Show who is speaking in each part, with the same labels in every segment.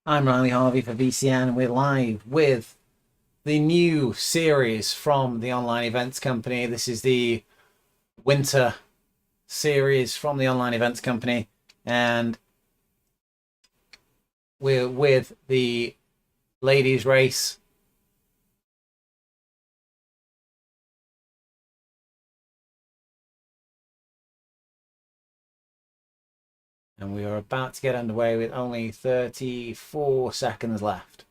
Speaker 1: I'm Riley Harvey for VCN. We're live with the new series from the online events company. This is the winter series from the online events company, and we're with the ladies' race. And we are about to get underway with only 34 seconds left.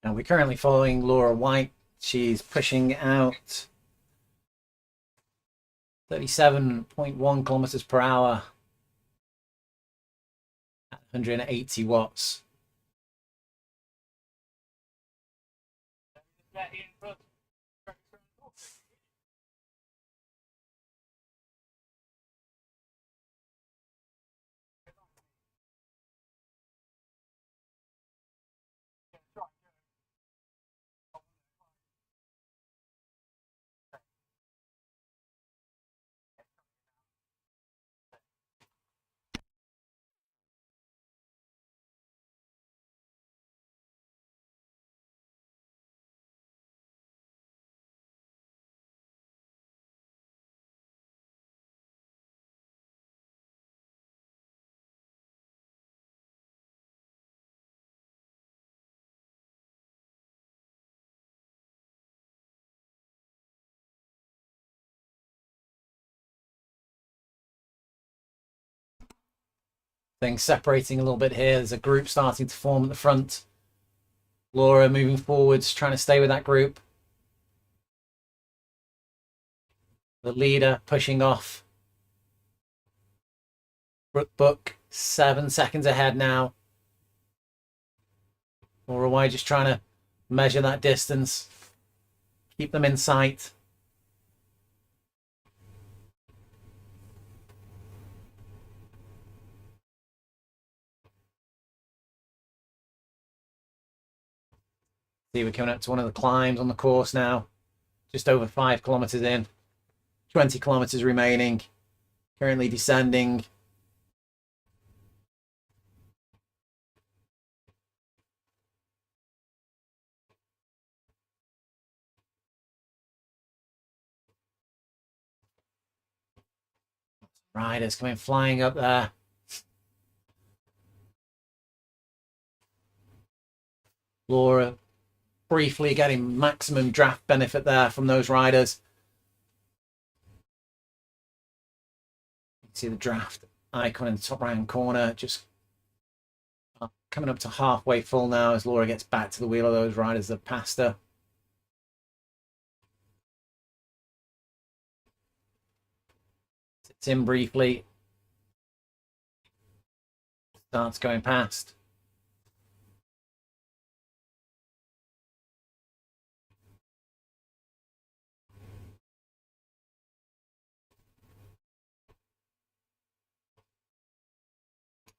Speaker 1: Now we're currently following Laura White. She's pushing out 37.1 kilometers per hour at 180 watts. Things separating a little bit here. There's a group starting to form at the front. Laura moving forwards, trying to stay with that group. The leader pushing off. Book 7 seconds ahead now. Laura White just trying to measure that distance. Keep them in sight. See, we're coming up to one of the climbs on the course now. Just over 5 kilometers in. 20 kilometers remaining. Currently descending. Riders coming flying up there. Laura briefly getting maximum draft benefit there from those riders. You can see the draft icon in the top right hand corner, just coming up to halfway full now as Laura gets back to the wheel of those riders that passed her. Sits in briefly. Starts going past.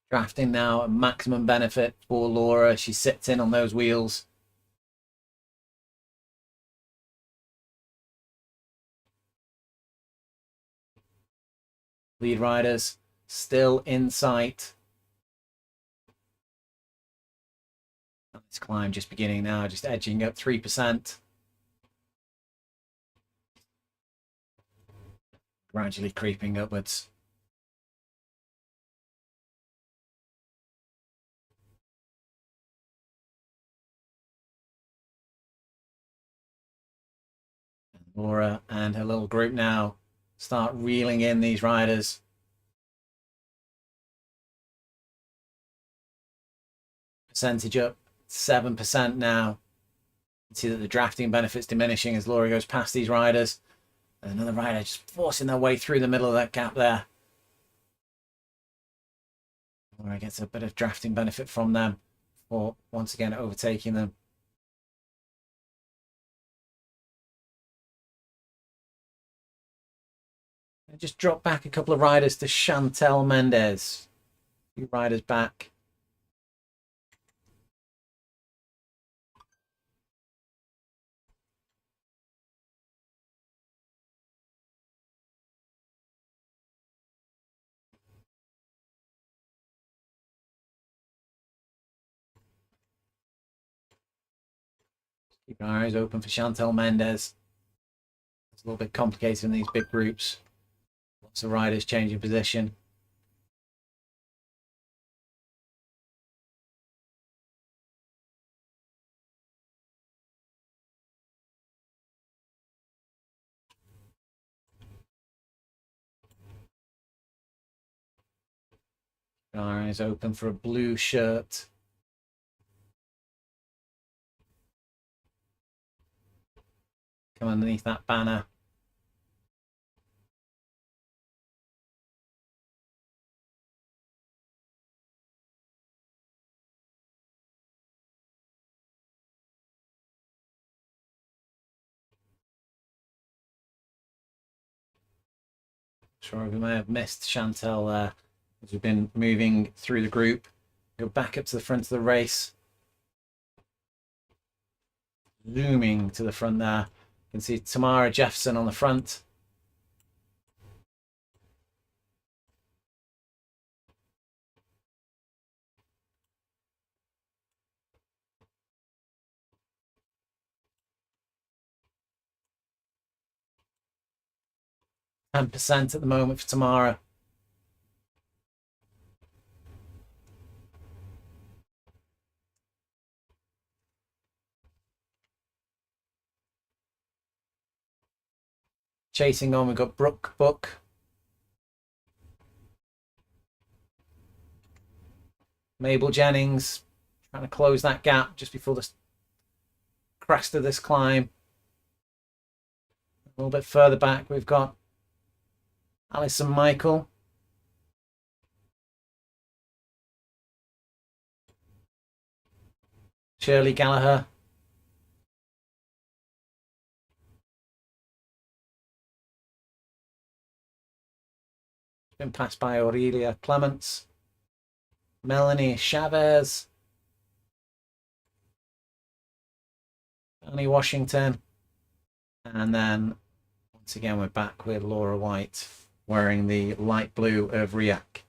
Speaker 1: Drafting now a maximum benefit for Laura. She sits in on those wheels. Lead riders still in sight. This climb just beginning now, just edging up 3%. Gradually creeping upwards. Laura and her little group now start reeling in these riders. Percentage up 7% now. You can see that the drafting benefit's diminishing as Laura goes past these riders. There's another rider just forcing their way through the middle of that gap there. Laura gets a bit of drafting benefit from them for once again overtaking them. I just drop back a couple of riders to Chantel Mendez. A few riders back. Keep our eyes open for Chantel Mendez. It's a little bit complicated in these big groups. Lots of riders changing position. Our eyes open for a blue shirt. come underneath that banner. Sure, we may have missed Chantel there as we've been moving through the group. Go back up to the front of the race. Zooming to the front there. You can see Tamara Jefferson on the front. %, at the moment for Tamara. Chasing on, we've got Brooke Book. Mabel Jennings trying to close that gap just before the crest of this climb. A little bit further back, we've got Alison Michael. Shirley Gallagher. Been passed by Aurelia Clements. Melanie Chavez. Annie Washington. And then once again, we're back with Laura White wearing the light blue of RIAC.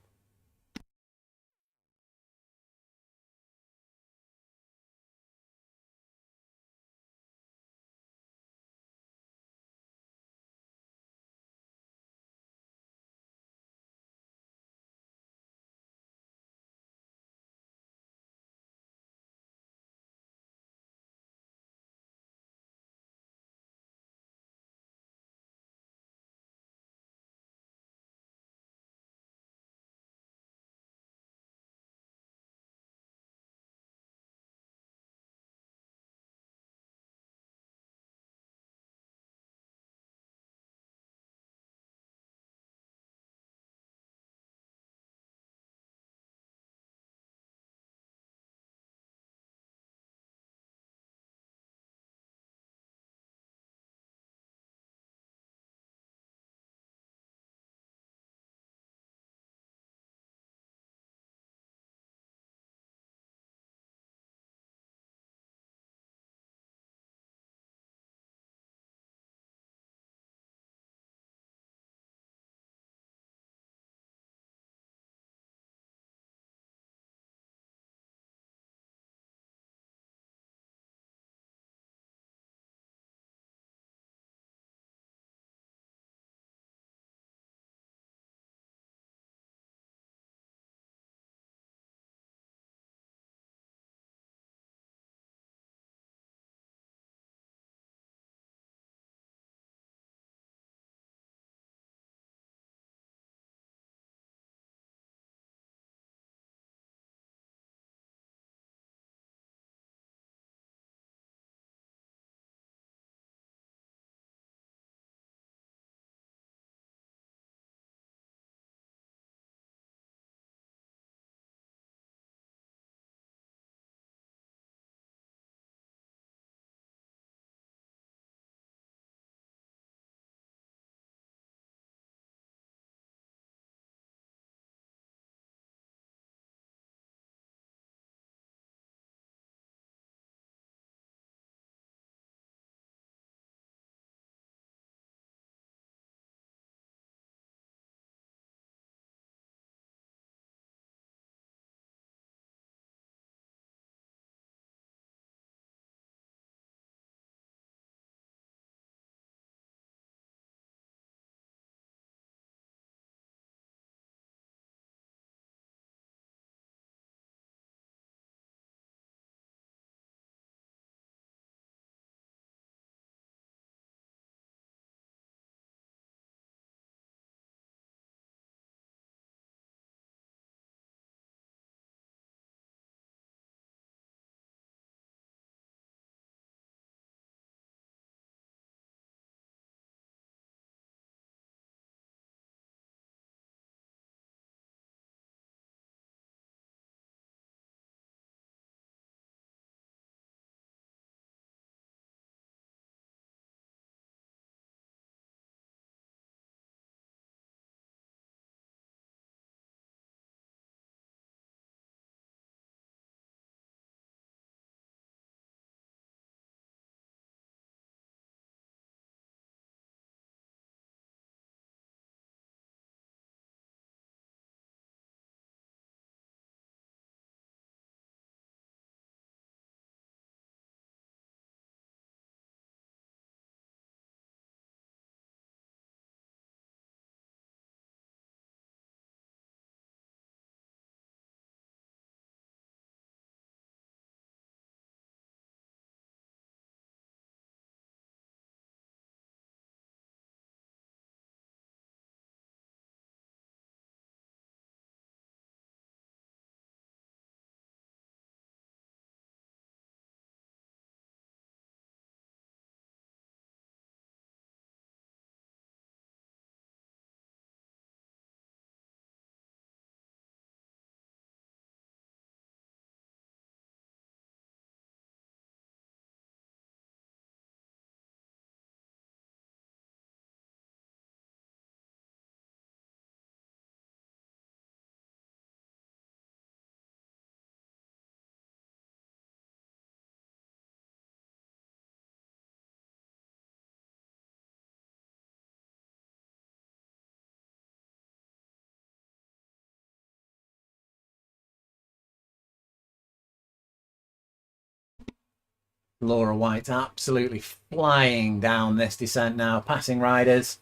Speaker 1: Laura White absolutely flying down this descent now, passing riders.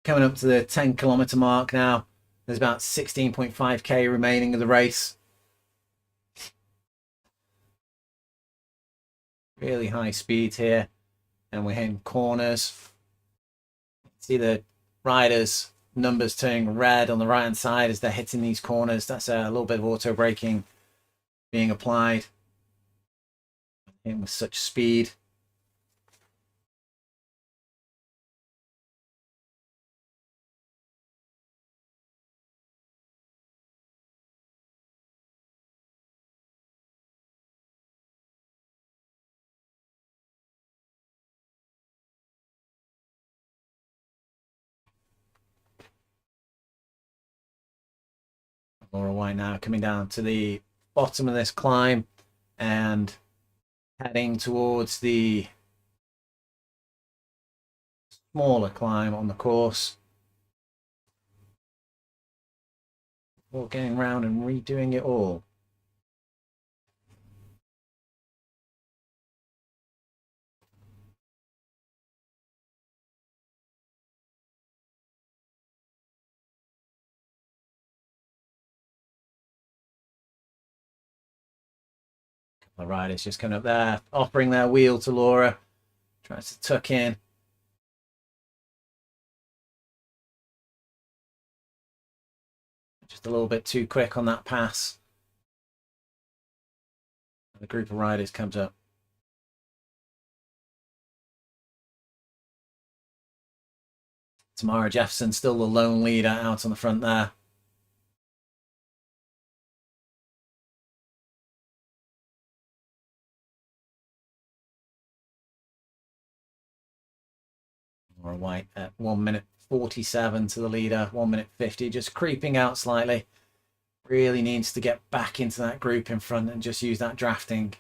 Speaker 1: Coming up to the 10-kilometre mark now. There's about 16.5k remaining of the race. Really high speed here. And we're hitting corners. See the riders' numbers turning red on the right hand side as they're hitting these corners. That's a little bit of auto braking being applied. Hitting with such speed. Laura White now coming down to the bottom of this climb and heading towards the smaller climb on the course. We're getting round and redoing it all. The riders just coming up there, offering their wheel to Laura, tries to tuck in. Just a little bit too quick on that pass. The group of riders comes up. Tamara Jefferson still the lone leader out on the front there. Laura White at 1 minute 47 to the leader, 1 minute 50, just creeping out slightly. Really needs to get back into that group in front and just use that drafting.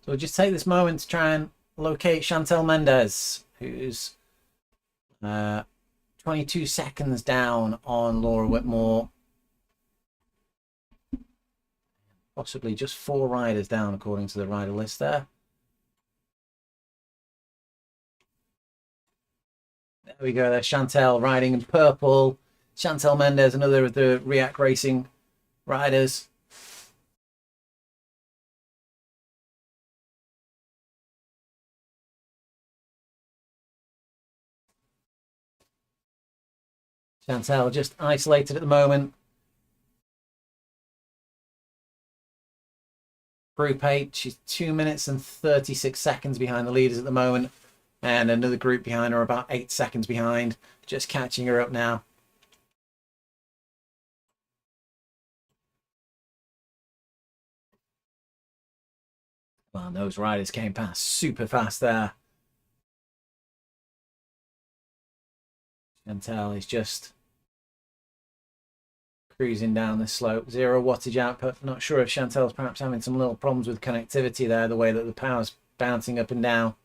Speaker 1: So we'll just take this moment to try and locate Chantel Mendez, who's 22 seconds down on Laura Whitmore. Possibly just 4 riders down according to the rider list there. There we go, there's Chantel riding in purple. Chantel Mendez, another of the React Racing riders. Chantel just isolated at the moment. Group 8, she's 2 minutes and 36 seconds behind the leaders at the moment. And another group behind her about 8 seconds behind. Just catching her up now. Well, those riders came past super fast there. Chantal is just cruising down the slope. 0 wattage output. Not sure if Chantal's perhaps having some little problems with connectivity there, the way that the power's bouncing up and down.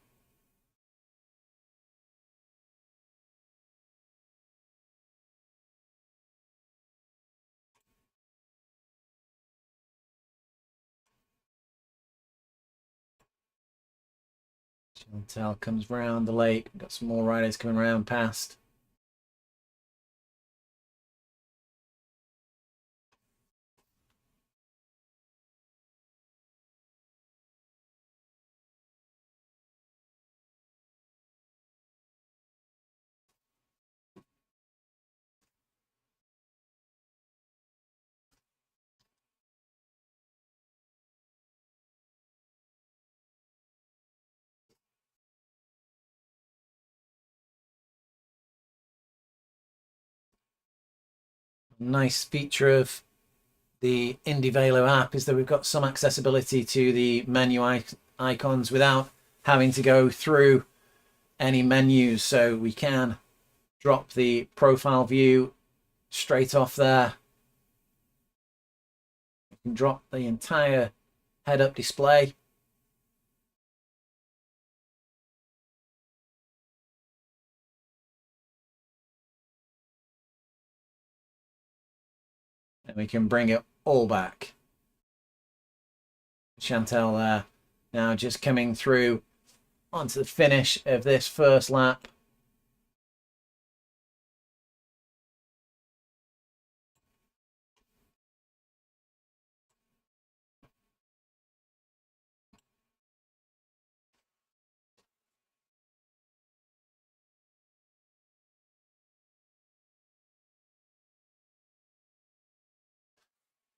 Speaker 1: Chantal comes round the lake. Got some more riders coming round past. Nice feature of the IndieVelo app is that we've got some accessibility to the menu icons without having to go through any menus, so we can drop the profile view straight off there. We can drop the entire head-up display. And we can bring it all back. Chantal there now just coming through onto the finish of this first lap.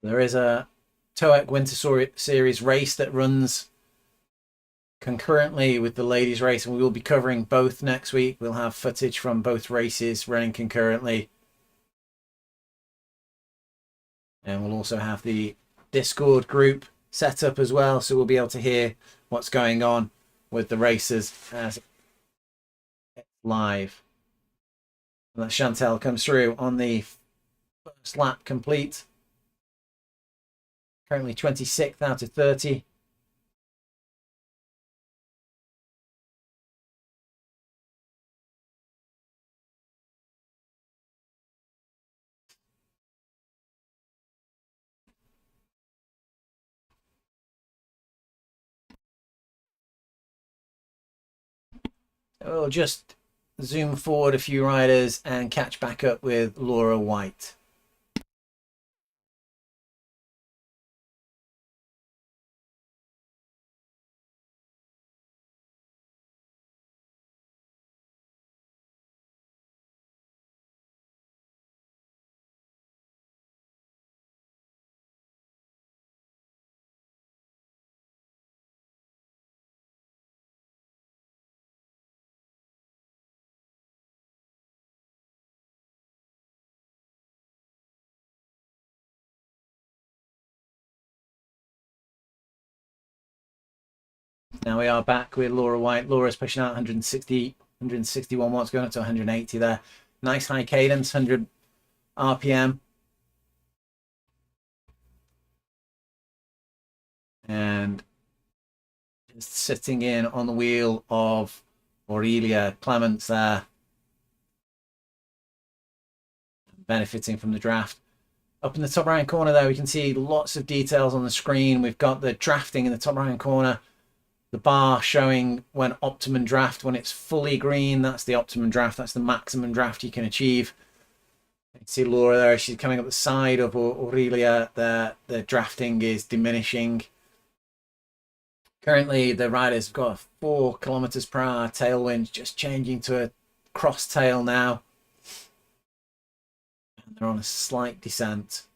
Speaker 1: There is a TOEIC Winter Series race that runs concurrently with the ladies race, and we will be covering both next week. We'll have footage from both races running concurrently, and we'll also have the Discord group set up as well, so we'll be able to hear what's going on with the races as it's live. And that Chantal comes through on the first lap complete. Currently 26th out of 30. We'll just zoom forward a few riders and catch back up with Laura White. Now we are back with Laura White. Laura's pushing out 160, 161 watts, going up to 180 there. Nice high cadence, 100 RPM. And just sitting in on the wheel of Aurelia Clements there. Benefiting from the draft. Up in the top right corner there, we can see lots of details on the screen. We've got the drafting in the top right corner. The bar showing when optimum draft, when it's fully green, that's the optimum draft. That's the maximum draft you can achieve. You can see Laura there. She's coming up the side of Aurelia. The drafting is diminishing. Currently, the riders have got a 4 kilometers per hour tailwind, just changing to a cross tail now. And they're on a slight descent.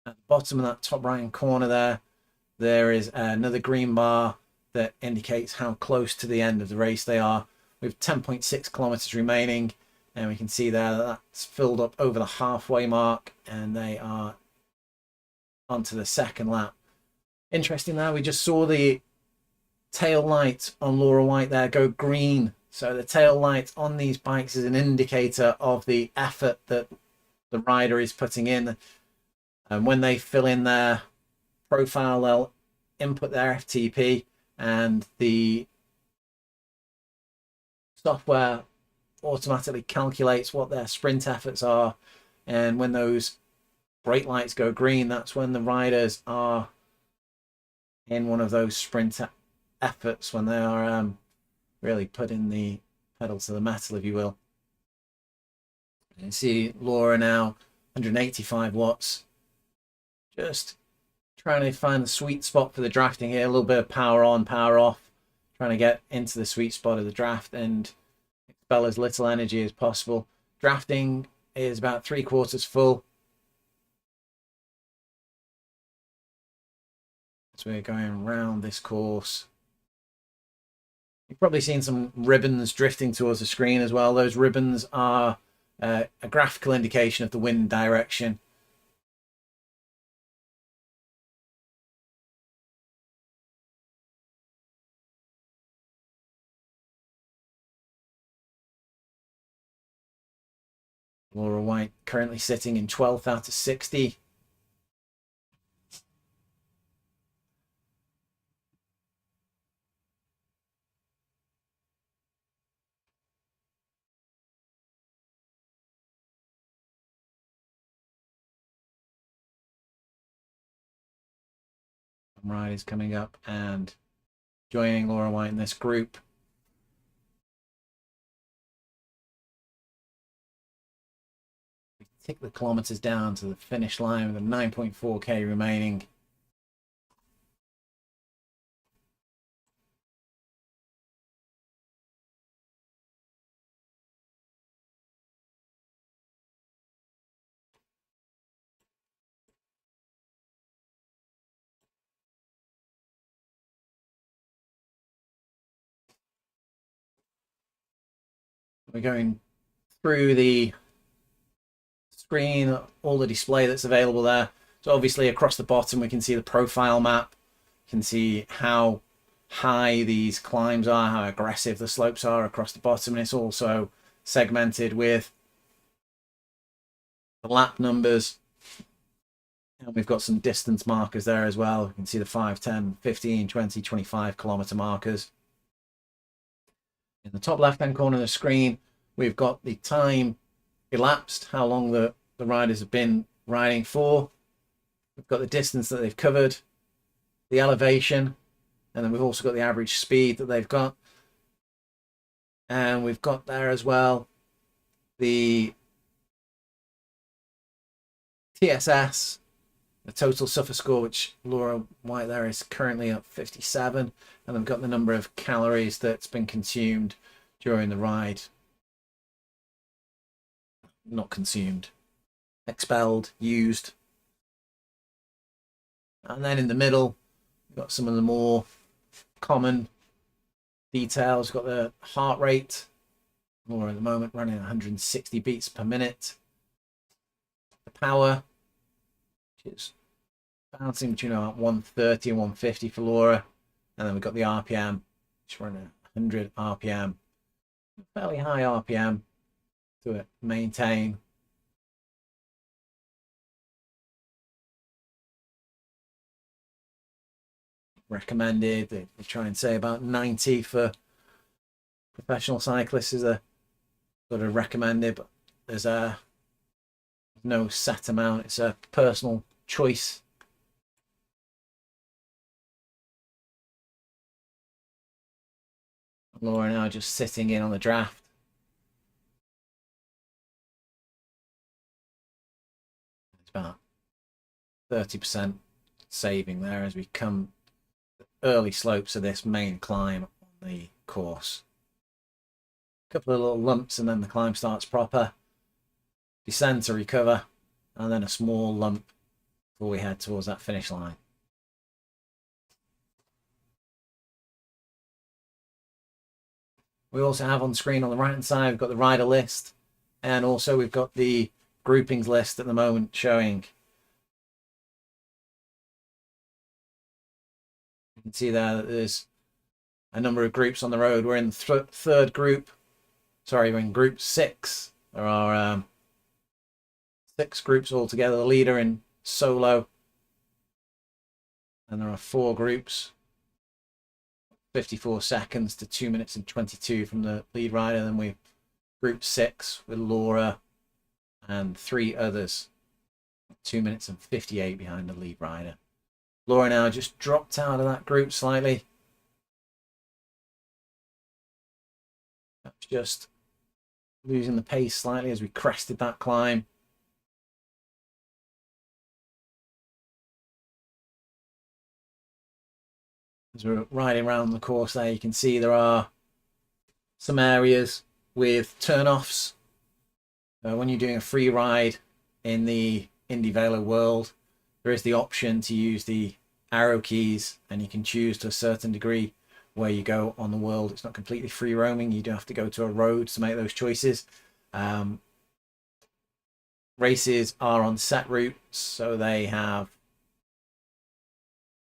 Speaker 1: At the bottom of that top right corner there is another green bar that indicates how close to the end of the race they are. We have 10.6 kilometers remaining, and we can see there that that's filled up over the halfway mark, and they are onto the second lap. Interesting there, we just saw the tail light on Laura White there go green. So the tail light on these bikes is an indicator of the effort that the rider is putting in. And when they fill in their profile, they'll input their FTP, and the software automatically calculates what their sprint efforts are. And when those brake lights go green, that's when the riders are in one of those sprint efforts, when they are really putting the pedal to the metal, if you will. You see Laura now 185 watts, just trying to find the sweet spot for the drafting here. A little bit of power on, power off, trying to get into the sweet spot of the draft and expel as little energy as possible. Drafting is about 3/4 full. So we're going around this course. You've probably seen some ribbons drifting towards the screen as well. Those ribbons are a graphical indication of the wind direction. Laura White currently sitting in 12th out of 60. Riders coming up and joining Laura White in this group. We tick the kilometers down to the finish line with a 9.4k remaining. We're going through the screen, all the display that's available there. So obviously across the bottom we can see the profile map, you can see how high these climbs are, how aggressive the slopes are across the bottom, and it's also segmented with the lap numbers, and we've got some distance markers there as well. You can see the 5, 10, 15, 20, 25 kilometer markers. In the top left hand corner of the screen we've got the time elapsed, how long the riders have been riding for. We've got the distance that they've covered, the elevation, and then we've also got the average speed that they've got. And we've got there as well the TSS, the total suffer score, which Laura White there is currently at 57, and we've got the number of calories that's been consumed during the ride. Not consumed, expelled, used. And then in the middle we've got some of the more common details. We've got the heart rate, Laura at the moment running 160 beats per minute. The power, which is bouncing between about 130 and 150 for Laura. And then we've got the RPM, which is running at 100 RPM. Fairly high RPM to maintain. Recommended, they try and say about 90 for professional cyclists is a sort of recommended, but there's no set amount, it's a personal choice. Laura now just sitting in on the draft. It's about 30% saving there as we come early slopes of this main climb on the course. A couple of little lumps and then the climb starts proper. Descend to recover, and then a small lump before we head towards that finish line. We also have on screen on the right hand side, we've got the rider list, and also we've got the groupings list at the moment showing can see there that there's a number of groups on the road. We're in the third group. Sorry, we're in group 6. There are 6 groups altogether. The leader in solo. And there are 4 groups. 54 seconds to 2 minutes and 22 from the lead rider. Then we've group 6 with Laura and 3 others. 2 minutes and 58 behind the lead rider. Laura now just dropped out of that group slightly. That's just losing the pace slightly as we crested that climb. As we're riding around the course there, you can see there are some areas with turn-offs. When you're doing a free ride in the IndieVelo world, there is the option to use the arrow keys, and you can choose to a certain degree where you go on the world. It's not completely free roaming. You do have to go to a road to make those choices. Races are on set routes, so they have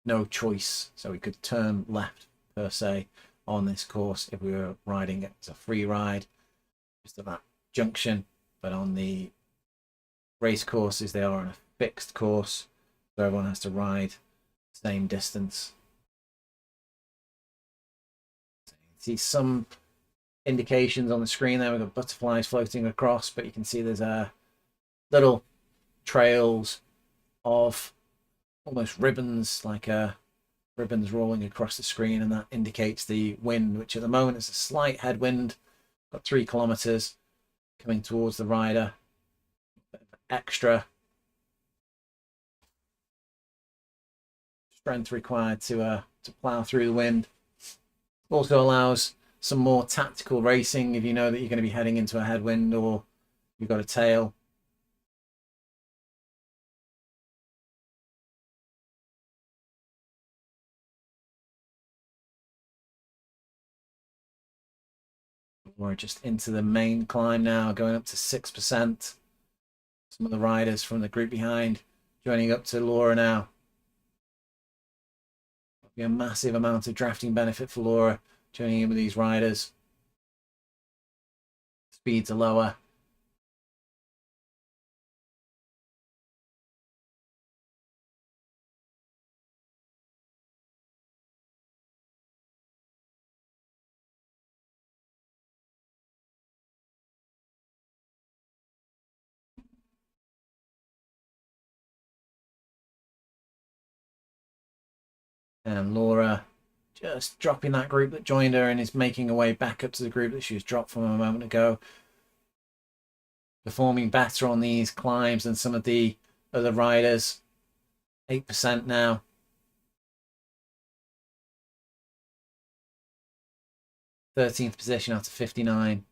Speaker 1: no choice. So we could turn left per se on this course if we were riding it as a free ride, just at that junction. But on the race courses, they are on a fixed course, so everyone has to ride the same distance. So you can see some indications on the screen there. We've got butterflies floating across, but you can see there's little trails of almost ribbons, like ribbons rolling across the screen, and that indicates the wind, which at the moment is a slight headwind. Got 3 kilometers coming towards the rider. Extra strength required to plow through the wind. Also allows some more tactical racing if you know that you're going to be heading into a headwind or you've got a tail. We're just into the main climb now, going up to 6%. Some of the riders from the group behind joining up to Laura now. There'll be a massive amount of drafting benefit for Laura joining in with these riders. Speeds are lower. And Laura just dropping that group that joined her and is making her way back up to the group that she was dropped from a moment ago. Performing better on these climbs than some of the other riders. 8% now. 13th position out of 59.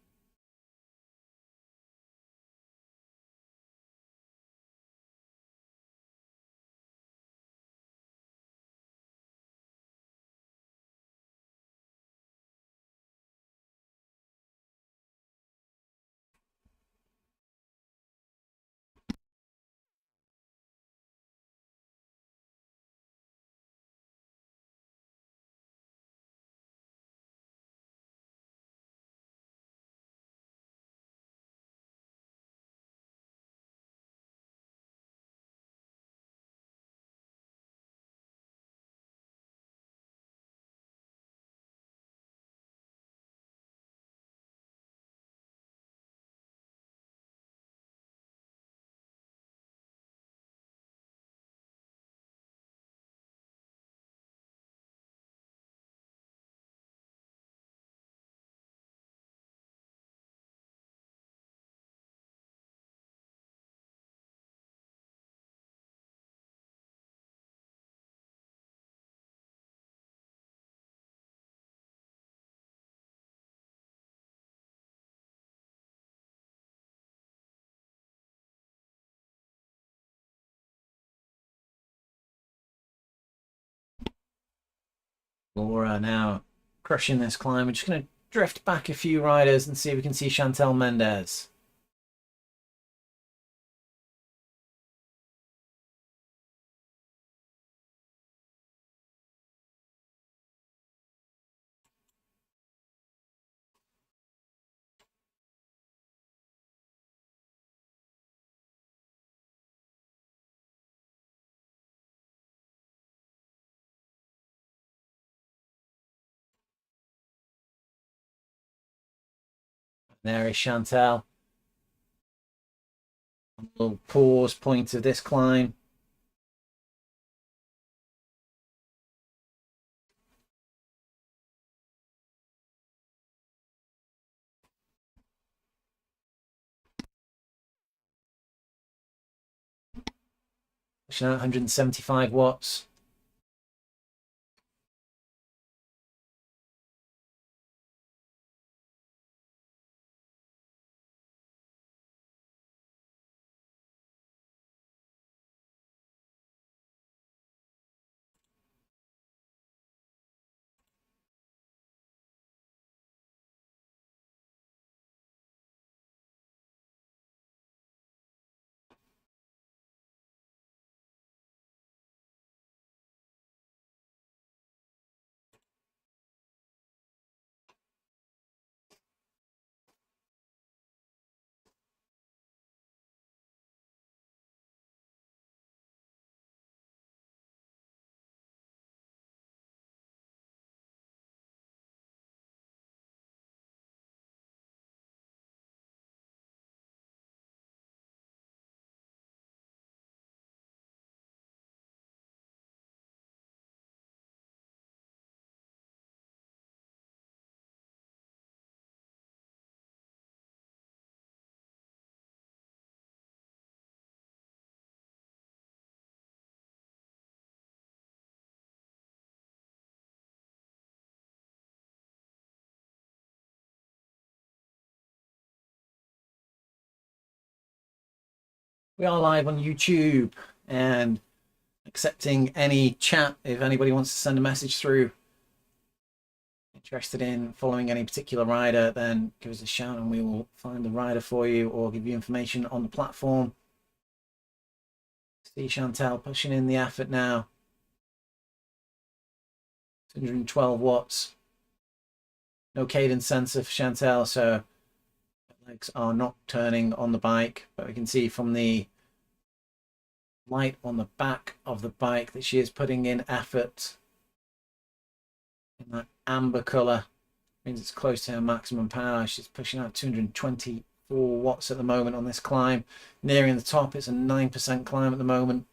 Speaker 1: Laura now crushing this climb. We're just going to drift back a few riders and see if we can see Chantel Mendez. There is Chantal. A little pause point of this climb. Pushing out 175 watts. We are live on YouTube and accepting any chat if anybody wants to send a message through. Interested in following any particular rider, then give us a shout and we will find the rider for you or give you information on the platform. See Chantal pushing in the effort now. 212 watts. No cadence sensor for Chantal, so legs are not turning on the bike, but we can see from the light on the back of the bike that she is putting in effort. In that amber color means it's close to her maximum power. She's pushing out 224 watts at the moment on this climb, nearing the top. It's a 9% climb at the moment.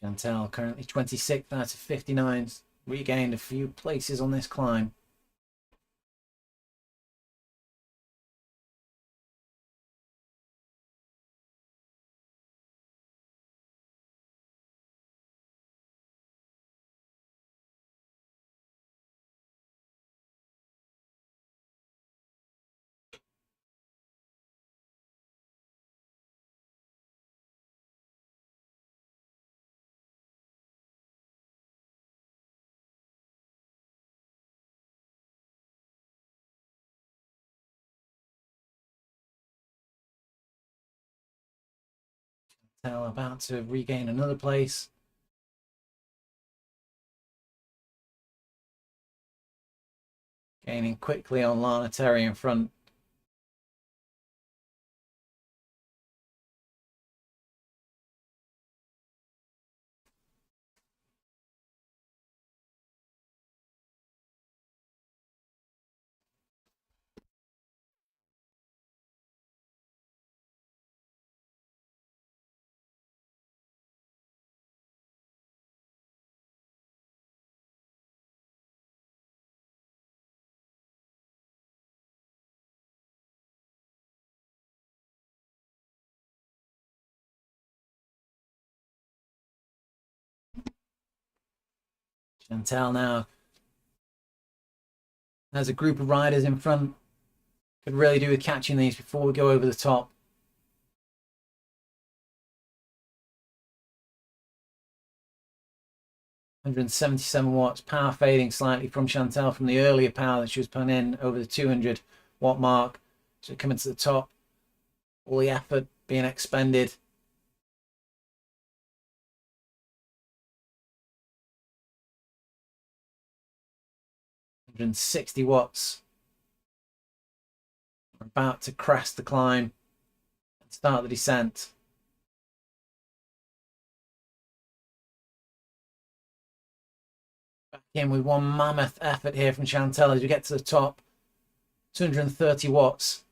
Speaker 1: Chantal currently 26th out of 59, regained a few places on this climb. Chantal about to regain another place. Gaining quickly on Lana Terry in front. Chantal now has a group of riders in front. Could really do with catching these before we go over the top. (177 watts), power fading slightly from Chantal from the earlier power that she was putting in over the 200 watt mark. So coming to the top, all the effort being expended. 160 watts. We're about to crest the climb and start the descent. Back in with one mammoth effort here from Chantel as we get to the top. 230 watts.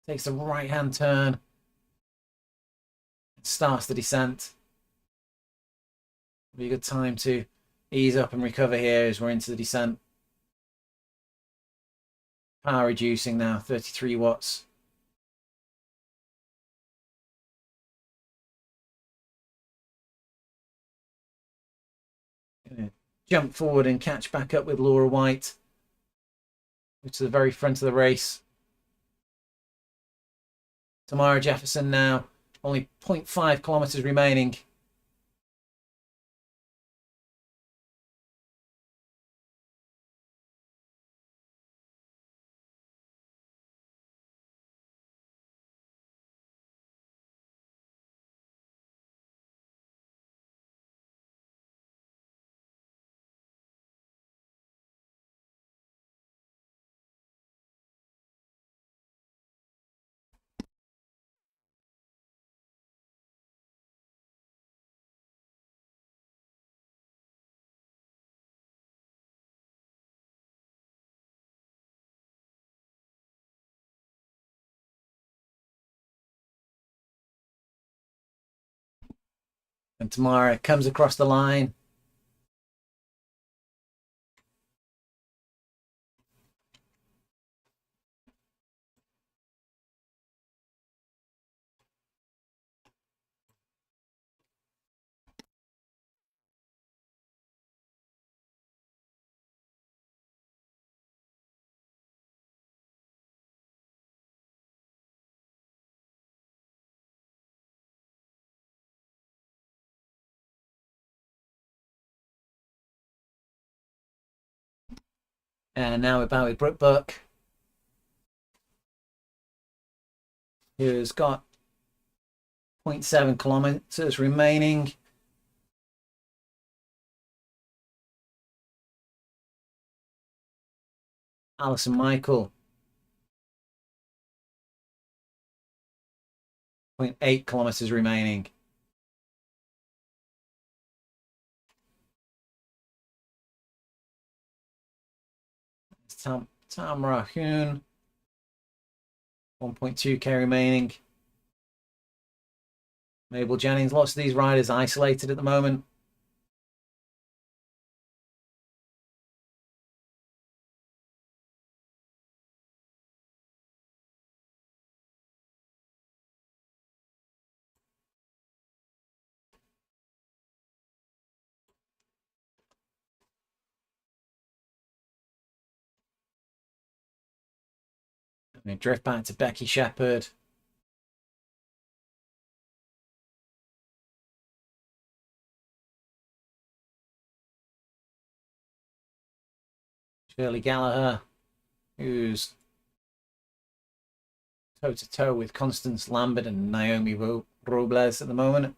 Speaker 1: Takes a right-hand turn. Starts the descent. Be a good time to ease up and recover here as we're into the descent. Power reducing now, 33 watts. Gonna jump forward and catch back up with Laura White, which is the very front of the race. Tamara Jefferson now, only 0.5 kilometers remaining. And Tamara comes across the line. And now we're back with Brooke Buck, who's got 0.7 kilometers remaining. Alison Michael, 0.8 kilometers remaining. Tamara Hoon, 1.2k remaining. Mabel Jennings, lots of these riders isolated at the moment. We drift back to Becky Shepherd. Shirley Gallagher, who's toe-to-toe with Constance Lambert and Naomi Robles at the moment.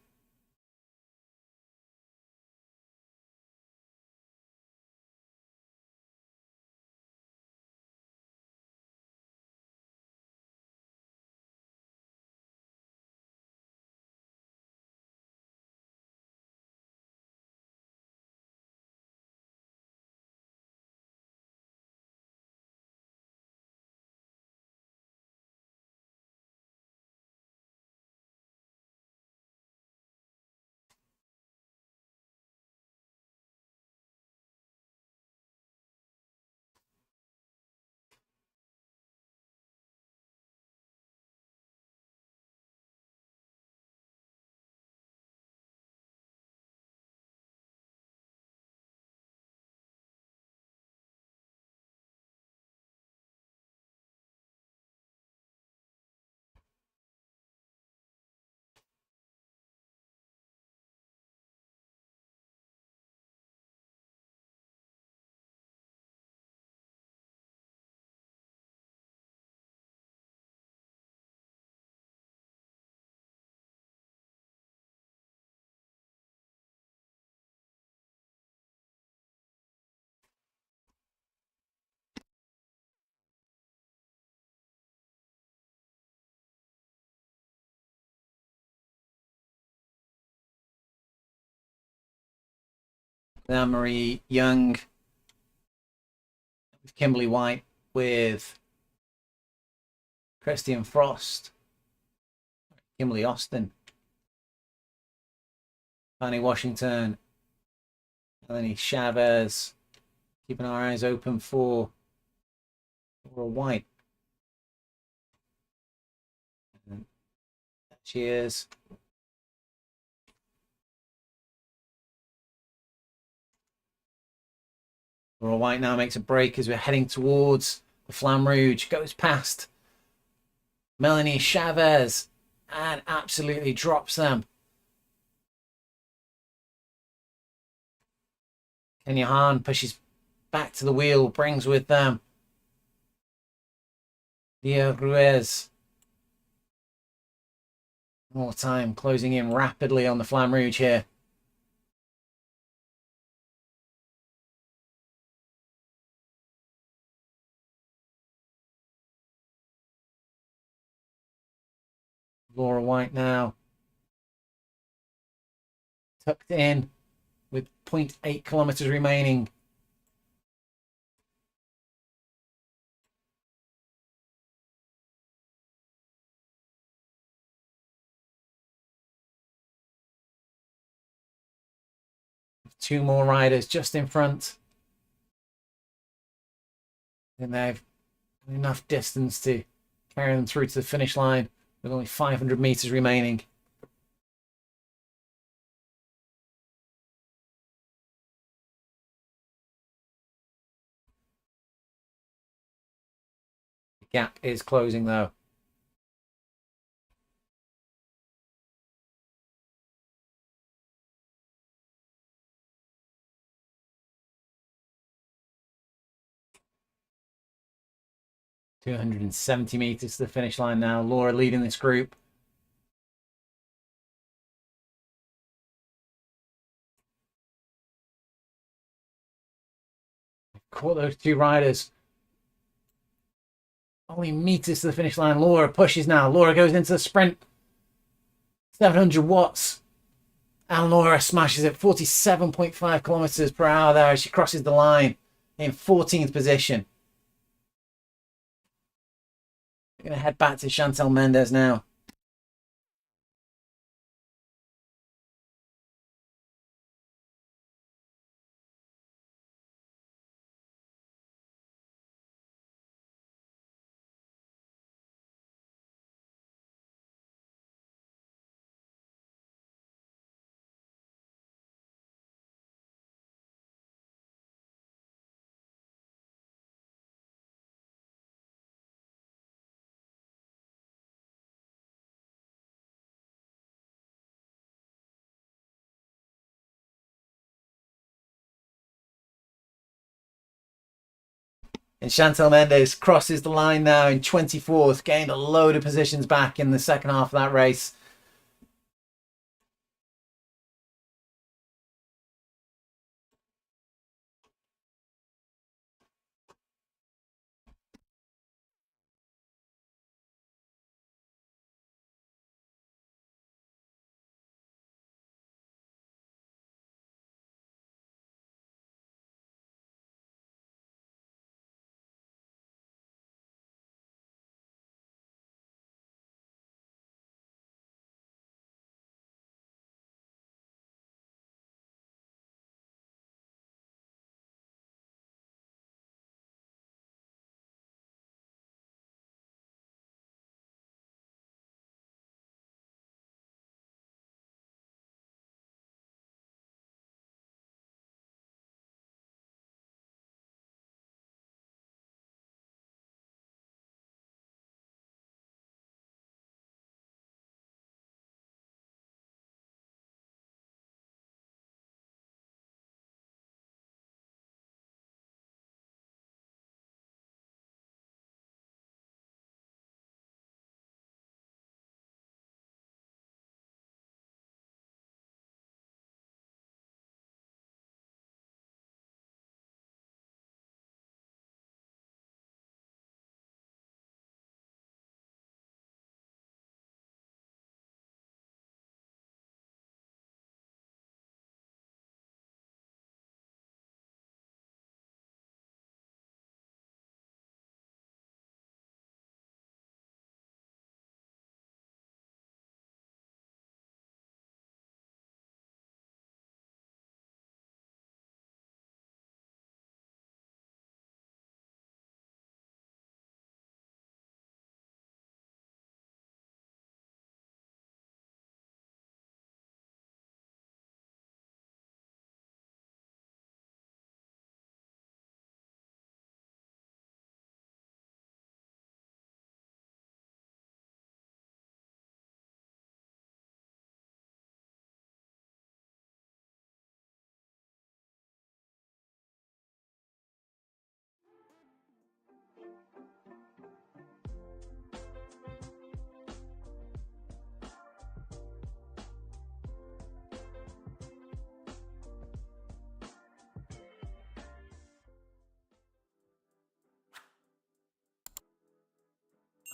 Speaker 1: Anne-Marie Young, with Kimberly White, with Christian Frost, Kimberly Austin, Fanny Washington, Melanie Chavez. Keeping our eyes open for Laura White. And there she is. Laura White now makes a break as we're heading towards the Flamme Rouge. Goes past Melanie Chavez and absolutely drops them. Kenya Hahn pushes back to the wheel, brings with them Leah Ruiz. More time, closing in rapidly on the Flamme Rouge here. Laura White now tucked in with 0.8 kilometers remaining. Two more riders just in front. And they've enough distance to carry them through to the finish line with only 500 meters remaining. The gap is closing though. $270 meters to the finish line now. Laura leading this group. Caught those two riders. Only meters to the finish line. Laura pushes now. Laura goes into the sprint. 700 watts. And Laura smashes it. 47.5 kilometers per hour there as she crosses the line in 14th position. We're going to head back to Chantal Mendes now. And Chantal Mendes crosses the line now in 24th, gained a load of positions back in the second half of that race.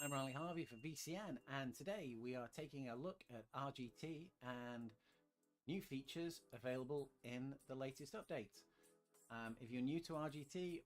Speaker 1: I'm Riley Harvey for VCN, and today we are taking a look at RGT and new features available in the latest update. If you're new to RGT